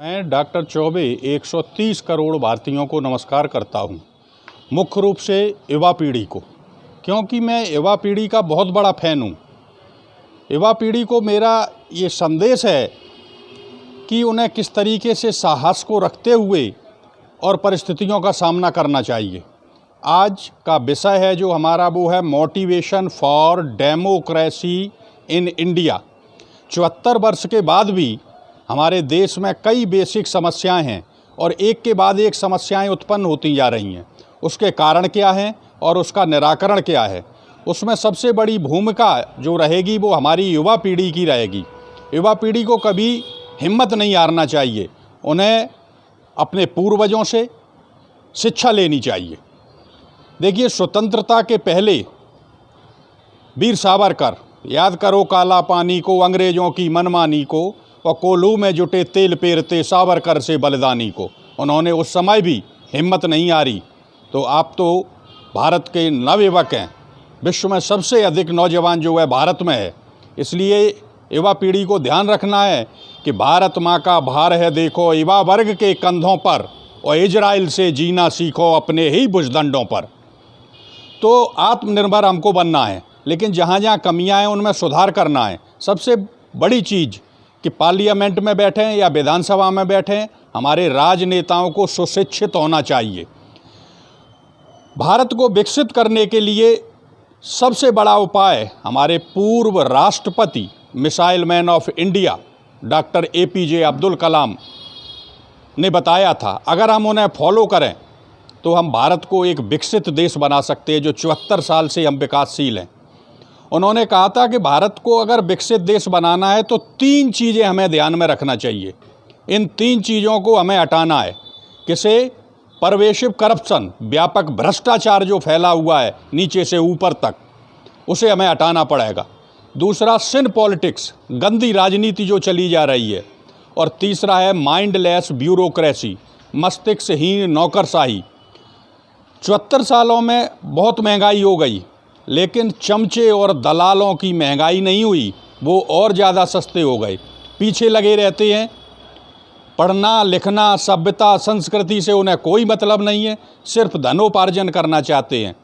मैं डॉक्टर चौबे 130 करोड़ भारतीयों को नमस्कार करता हूं, मुख्य रूप से युवा पीढ़ी को, क्योंकि मैं युवा पीढ़ी का बहुत बड़ा फ़ैन हूं। युवा पीढ़ी को मेरा ये संदेश है कि उन्हें किस तरीके से साहस को रखते हुए और परिस्थितियों का सामना करना चाहिए। आज का विषय है जो हमारा वो है motivation for democracy in India. 74 वर्ष के बाद भी हमारे देश में कई बेसिक समस्याएं हैं और एक के बाद एक समस्याएं उत्पन्न होती जा रही हैं। उसके कारण क्या हैं और उसका निराकरण क्या है, उसमें सबसे बड़ी भूमिका जो रहेगी वो हमारी युवा पीढ़ी की रहेगी। युवा पीढ़ी को कभी हिम्मत नहीं हारना चाहिए, उन्हें अपने पूर्वजों से शिक्षा लेनी चाहिए। देखिए, स्वतंत्रता के पहले वीर सावरकर, याद करो काला पानी को, अंग्रेज़ों की मनमानी को, और कोल्हू में जुटे तेल पेरते सावरकर से बलिदानी को। उन्होंने उस समय भी हिम्मत नहीं हारी। तो आप तो भारत के नवयुवक हैं, विश्व में सबसे अधिक नौजवान जो है भारत में है। इसलिए युवा पीढ़ी को ध्यान रखना है कि भारत माँ का भार है देखो युवा वर्ग के कंधों पर, और इजराइल से जीना सीखो अपने ही भुजदंडों पर। तो आत्मनिर्भर हमको बनना है, लेकिन जहाँ जहाँ कमियाँ हैं उनमें सुधार करना है। सबसे बड़ी चीज़ कि पार्लियामेंट में बैठें या विधानसभा में बैठें, हमारे राजनेताओं को सुशिक्षित होना चाहिए। भारत को विकसित करने के लिए सबसे बड़ा उपाय हमारे पूर्व राष्ट्रपति, missile man of India doctor APJ Abdul Kalam ने बताया था। अगर हम उन्हें फॉलो करें तो हम भारत को एक विकसित देश बना सकते हैं, जो 74 साल से हम विकासशील हैं। उन्होंने कहा था कि भारत को अगर विकसित देश बनाना है तो 3 चीज़ें हमें ध्यान में रखना चाहिए। इन 3 चीज़ों को हमें हटाना है। किसे? परवेशिव करप्शन, व्यापक भ्रष्टाचार जो फैला हुआ है नीचे से ऊपर तक, उसे हमें हटाना पड़ेगा। दूसरा, सिन पॉलिटिक्स, गंदी राजनीति जो चली जा रही है। और तीसरा है माइंडलेस ब्यूरोक्रेसी, मस्तिष्कहीन नौकरशाही। 74 सालों में बहुत महंगाई हो गई, लेकिन चमचे और दलालों की महंगाई नहीं हुई, वो और ज़्यादा सस्ते हो गए। पीछे लगे रहते हैं, पढ़ना लिखना सभ्यता संस्कृति से उन्हें कोई मतलब नहीं है, सिर्फ धनोपार्जन करना चाहते हैं।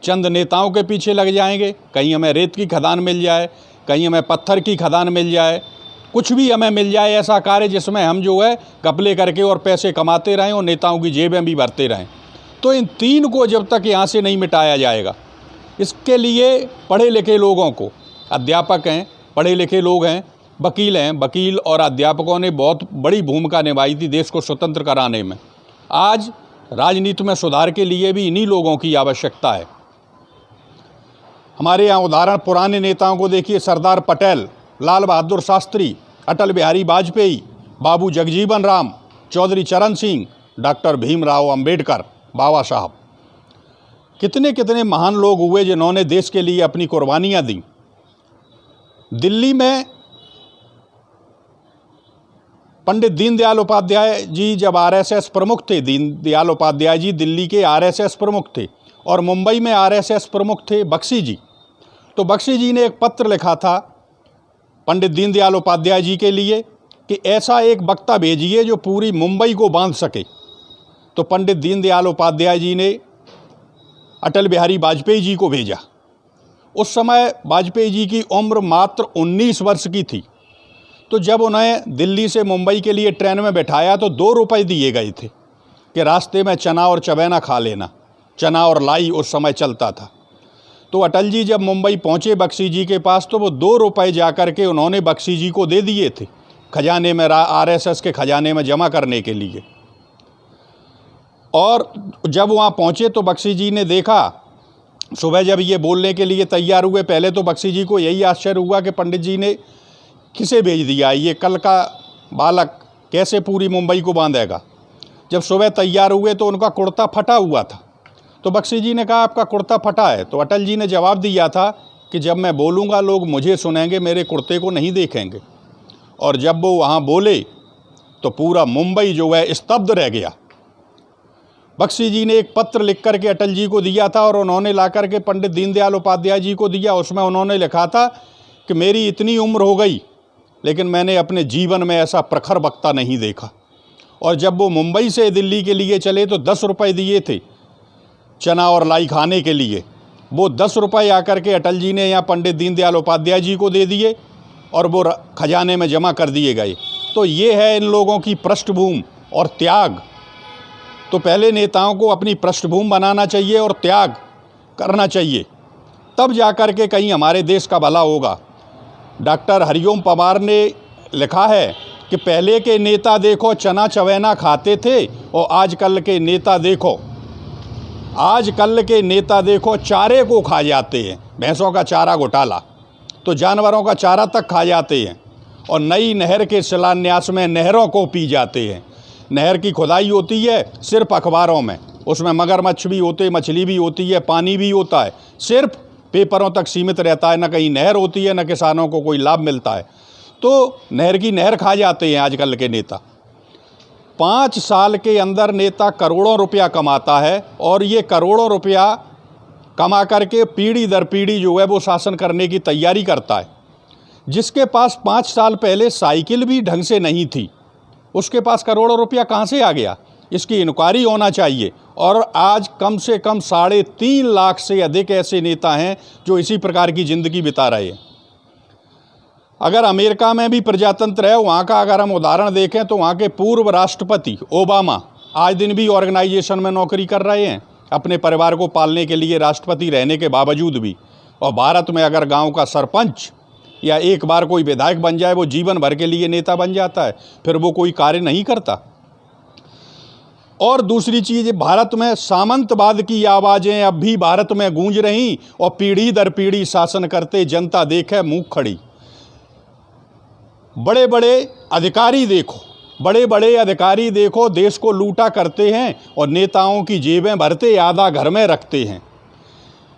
चंद नेताओं के पीछे लग जाएंगे, कहीं हमें रेत की खदान मिल जाए, कहीं हमें पत्थर की खदान मिल जाए, कुछ भी हमें मिल जाए ऐसा कार्य जिसमें हम जो है घपले करके और पैसे कमाते रहें और नेताओं की जेबें भी भरते रहें। तो इन 3 को जब तक यहाँ से नहीं मिटाया जाएगा, इसके लिए पढ़े लिखे लोगों को, अध्यापक हैं, पढ़े लिखे लोग हैं, वकील हैं, वकील और अध्यापकों ने बहुत बड़ी भूमिका निभाई थी देश को स्वतंत्र कराने में। आज राजनीति में सुधार के लिए भी इन्हीं लोगों की आवश्यकता है। हमारे यहाँ उदाहरण पुराने नेताओं को देखिए, सरदार पटेल, लाल बहादुर शास्त्री, अटल बिहारी वाजपेयी, बाबू जगजीवन राम, चौधरी चरण सिंह, डॉक्टर भीमराव अंबेडकर, बाबा साहब। कितने कितने महान लोग हुए जिन्होंने देश के लिए अपनी कुर्बानियां दी। दिल्ली में पंडित दीनदयाल उपाध्याय जी जब RSS प्रमुख थे, दीनदयाल उपाध्याय जी दिल्ली के RSS प्रमुख थे, और मुंबई में RSS प्रमुख थे बख्शी जी। तो बख्शी जी ने एक पत्र लिखा था पंडित दीनदयाल उपाध्याय जी के लिए कि ऐसा एक वक्ता भेजिए जो पूरी मुंबई को बांध सके। तो पंडित दीनदयाल उपाध्याय जी ने अटल बिहारी वाजपेयी जी को भेजा। उस समय वाजपेयी जी की उम्र मात्र 19 वर्ष की थी। तो जब उन्हें दिल्ली से मुंबई के लिए ट्रेन में बैठाया तो 2 रुपये दिए गए थे कि रास्ते में चना और चबैना खा लेना। चना और लाई उस समय चलता था। तो अटल जी जब मुंबई पहुँचे बख्शी जी के पास, तो वो 2 रुपये जा कर के उन्होंने बख्शी जी को दे दिए थे खजाने में, RSS के खजाने में जमा करने के लिए। और जब वहाँ पहुँचे तो बख्शी जी ने देखा, सुबह जब ये बोलने के लिए तैयार हुए, पहले तो बख्शी जी को यही आश्चर्य हुआ कि पंडित जी ने किसे भेज दिया, ये कल का बालक कैसे पूरी मुंबई को बांधेगा। जब सुबह तैयार हुए तो उनका कुर्ता फटा हुआ था। तो बख्शी जी ने कहा आपका कुर्ता फटा है। तो अटल जी ने जवाब दिया था कि जब मैं बोलूँगा लोग मुझे सुनेंगे, मेरे कुर्ते को नहीं देखेंगे। और जब वो वहाँ बोले तो पूरा मुंबई जो है स्तब्ध रह गया। बख्शी जी ने एक पत्र लिख करके अटल जी को दिया था और उन्होंने ला करके पंडित दीनदयाल उपाध्याय जी को दिया। उसमें उन्होंने लिखा था कि मेरी इतनी उम्र हो गई, लेकिन मैंने अपने जीवन में ऐसा प्रखर वक्ता नहीं देखा। और जब वो मुंबई से दिल्ली के लिए चले तो 10 रुपये दिए थे चना और लाई खाने के लिए। वो 10 रुपये आकर के अटल जी ने यहाँ पंडित दीनदयाल उपाध्याय जी को दे दिए और वो खजाने में जमा कर दिए गए। तो ये है इन लोगों की पृष्ठभूमि और त्याग। तो पहले नेताओं को अपनी पृष्ठभूमि बनाना चाहिए और त्याग करना चाहिए, तब जाकर के कहीं हमारे देश का भला होगा। डॉक्टर हरिओम पवार ने लिखा है कि पहले के नेता देखो चना चवैना खाते थे और आजकल के नेता देखो चारे को खा जाते हैं। भैंसों का चारा घोटाला तो जानवरों का चारा तक खा जाते हैं और नई नहर के शिलान्यास में नहरों को पी जाते हैं। नहर की खुदाई होती है सिर्फ अखबारों में, उसमें मगरमच्छ भी होते, मछली भी होती है, पानी भी होता है, सिर्फ पेपरों तक सीमित रहता है। न कहीं नहर होती है, न किसानों को कोई लाभ मिलता है। तो नहर की नहर खा जाते हैं आजकल के नेता। 5 साल के अंदर नेता करोड़ों रुपया कमाता है और ये करोड़ों रुपया कमा करके पीढ़ी दर पीढ़ी जो है वो शासन करने की तैयारी करता है। जिसके पास 5 साल पहले साइकिल भी ढंग से नहीं थी, उसके पास करोड़ों रुपया कहाँ से आ गया? इसकी इंक्वायरी होना चाहिए। और आज कम से कम 3.5 लाख से अधिक ऐसे नेता हैं जो इसी प्रकार की ज़िंदगी बिता रहे हैं। अगर अमेरिका में भी प्रजातंत्र है, वहाँ का अगर हम उदाहरण देखें तो वहाँ के पूर्व राष्ट्रपति ओबामा आज दिन भी ऑर्गेनाइजेशन में नौकरी कर रहे हैं अपने परिवार को पालने के लिए, राष्ट्रपति रहने के बावजूद भी। और भारत में अगर गांव का सरपंच या एक बार कोई विधायक बन जाए, वो जीवन भर के लिए नेता बन जाता है, फिर वो कोई कार्य नहीं करता। और दूसरी चीज़, भारत में सामंतवाद की आवाज़ें अब भी भारत में गूंज रही और पीढ़ी दर पीढ़ी शासन करते जनता देखे मुँह खड़ी। बड़े बड़े अधिकारी देखो देश को लूटा करते हैं और नेताओं की जेबें भरते आधा घर में रखते हैं।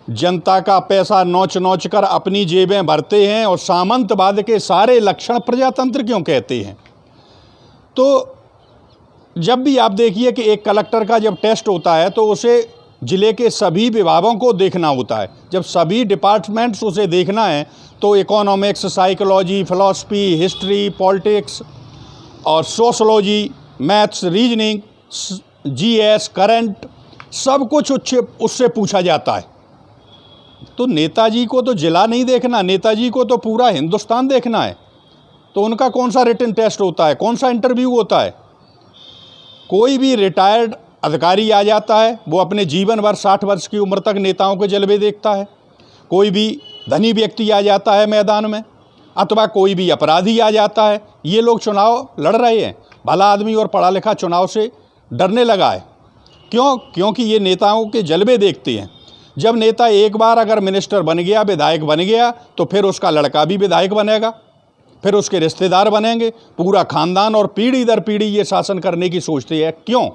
जनता का पैसा नोच नोच कर अपनी जेबें भरते हैं और सामंतवाद के सारे लक्षण प्रजातंत्र क्यों कहते हैं। तो जब भी आप देखिए कि एक कलेक्टर का जब टेस्ट होता है तो उसे ज़िले के सभी विभागों को देखना होता है। जब सभी डिपार्टमेंट्स उसे देखना है तो economics, psychology, philosophy, history, politics और sociology, maths, reasoning, GS, current, सब कुछ उससे पूछा जाता है। तो नेताजी को तो जिला नहीं देखना, नेताजी को तो पूरा हिंदुस्तान देखना है। तो उनका कौन सा रिटन टेस्ट होता है, कौन सा इंटरव्यू होता है? कोई भी रिटायर्ड अधिकारी आ जाता है, वो अपने जीवन भर 60 वर्ष की उम्र तक नेताओं के जलवे देखता है। कोई भी धनी व्यक्ति आ जाता है मैदान में, अथवा कोई भी अपराधी आ जाता है। ये लोग चुनाव लड़ रहे हैं, भला आदमी और पढ़ा लिखा चुनाव से डरने लगा है। क्यों? क्योंकि ये नेताओं के जलवे देखते हैं। जब नेता एक बार अगर मिनिस्टर बन गया, विधायक बन गया, तो फिर उसका लड़का भी विधायक बनेगा, फिर उसके रिश्तेदार बनेंगे, पूरा खानदान, और पीढ़ी दर पीढ़ी ये शासन करने की सोचते हैं। क्यों?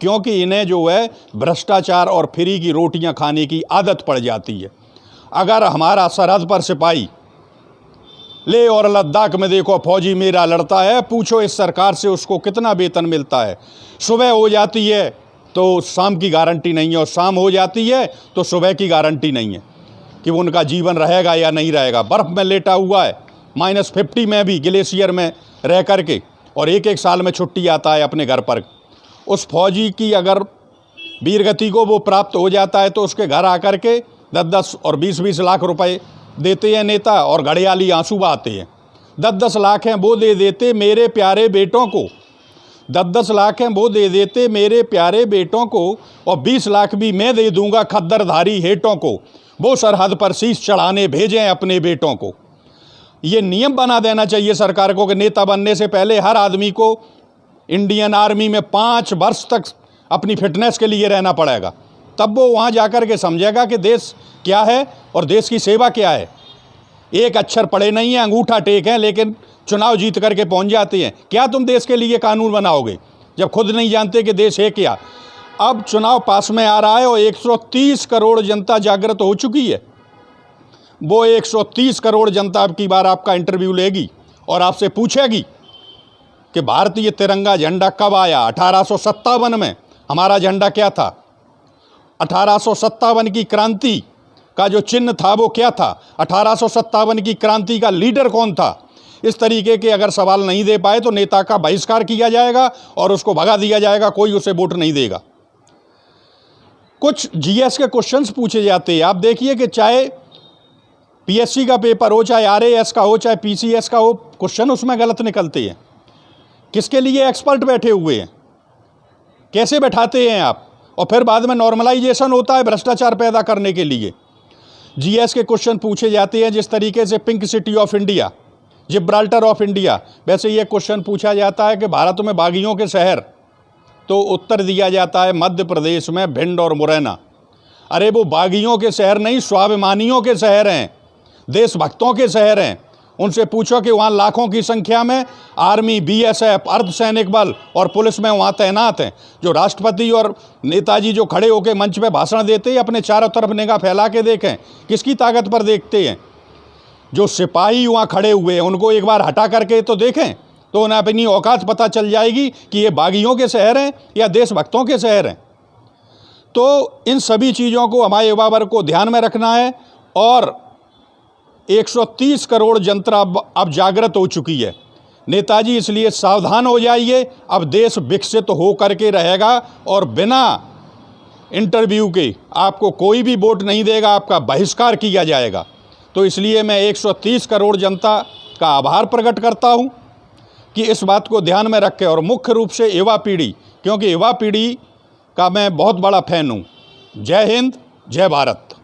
क्योंकि इन्हें जो है भ्रष्टाचार और फ्री की रोटियां खाने की आदत पड़ जाती है। अगर हमारा सरहद पर सिपाही ले और लद्दाख में देखो फौजी मेरा लड़ता है, पूछो इस सरकार से उसको कितना वेतन मिलता है। सुबह हो जाती है तो शाम की गारंटी नहीं है, और शाम हो जाती है तो सुबह की गारंटी नहीं है कि वो उनका जीवन रहेगा या नहीं रहेगा। बर्फ़ में लेटा हुआ है, -50 में भी ग्लेशियर में रह कर के, और एक साल में छुट्टी आता है अपने घर पर। उस फौजी की अगर वीरगति को वो प्राप्त हो जाता है तो उसके घर आकर के 10-10 और 20-20 लाख रुपए देते हैं नेता, और घड़ियाली आंसू बहाते हैं। 10-10 लाख हैं वो दे देते मेरे प्यारे बेटों को, 10-10 लाख हैं वो दे देते मेरे प्यारे बेटों को, और 20 लाख भी मैं दे दूंगा खद्दरधारी हेटों को, वो सरहद पर शीश चढ़ाने भेजें अपने बेटों को। ये नियम बना देना चाहिए सरकार को कि नेता बनने से पहले हर आदमी को इंडियन आर्मी में 5 वर्ष तक अपनी फिटनेस के लिए रहना पड़ेगा, तब वो वहाँ जाकर के समझेगा कि देश क्या है और देश की सेवा क्या है। एक अक्षर पढ़े नहीं हैं, अंगूठा टेक हैं, लेकिन चुनाव जीत करके पहुँच जाते हैं। क्या तुम देश के लिए कानून बनाओगे जब खुद नहीं जानते कि देश है क्या? अब चुनाव पास में आ रहा है और 130 करोड़ जनता जागृत हो चुकी है। वो 130 करोड़ जनता अब की बार आपका इंटरव्यू लेगी और आपसे पूछेगी कि भारतीय तिरंगा झंडा कब आया। 1857 में हमारा झंडा क्या था? 1857 की क्रांति का जो चिन्ह था वो क्या था? 1857 की क्रांति का लीडर कौन था? इस तरीके के अगर सवाल नहीं दे पाए तो नेता का बहिष्कार किया जाएगा और उसको भगा दिया जाएगा, कोई उसे वोट नहीं देगा। कुछ जीएस के क्वेश्चंस पूछे जाते हैं, आप देखिए कि चाहे पीएससी का पेपर हो, चाहे आरएएस का हो, चाहे पीसीएस का हो, क्वेश्चन उसमें गलत निकलते हैं। किसके लिए एक्सपर्ट बैठे हुए हैं, कैसे बैठाते हैं आप? और फिर बाद में नॉर्मलाइजेशन होता है भ्रष्टाचार पैदा करने के लिए। जीएस के क्वेश्चन पूछे जाते हैं जिस तरीके से pink city of India, Gibraltar of India, वैसे ये क्वेश्चन पूछा जाता है कि भारत में बागियों के शहर, तो उत्तर दिया जाता है मध्य प्रदेश में भिंड और मुरैना। अरे वो बागियों के शहर नहीं, स्वाभिमानियों के शहर हैं, देशभक्तों के शहर हैं। उनसे पूछो कि वहाँ लाखों की संख्या में आर्मी, बीएसएफ, अर्धसैनिक बल और पुलिस में वहाँ तैनात हैं। जो राष्ट्रपति और नेताजी जो खड़े होकर मंच पे भाषण देते हैं, अपने चारों तरफ निगाह फैला के देखें, किसकी ताकत पर देखते हैं? जो सिपाही वहाँ खड़े हुए हैं उनको एक बार हटा करके तो देखें, तो उन्हें अपनी औकात पता चल जाएगी कि ये बागियों के शहर हैं या देशभक्तों के शहर हैं। तो इन सभी चीज़ों को हमारे युवा वर्ग को ध्यान में रखना है। और 130 करोड़ जनता अब जागृत हो चुकी है। नेताजी इसलिए सावधान हो जाइए, अब देश विकसित हो करके रहेगा और बिना इंटरव्यू के आपको कोई भी वोट नहीं देगा, आपका बहिष्कार किया जाएगा। तो इसलिए मैं 130 करोड़ जनता का आभार प्रकट करता हूं कि इस बात को ध्यान में रखें, और मुख्य रूप से युवा पीढ़ी, क्योंकि युवा पीढ़ी का मैं बहुत बड़ा फैन हूं। जय हिंद, जय भारत।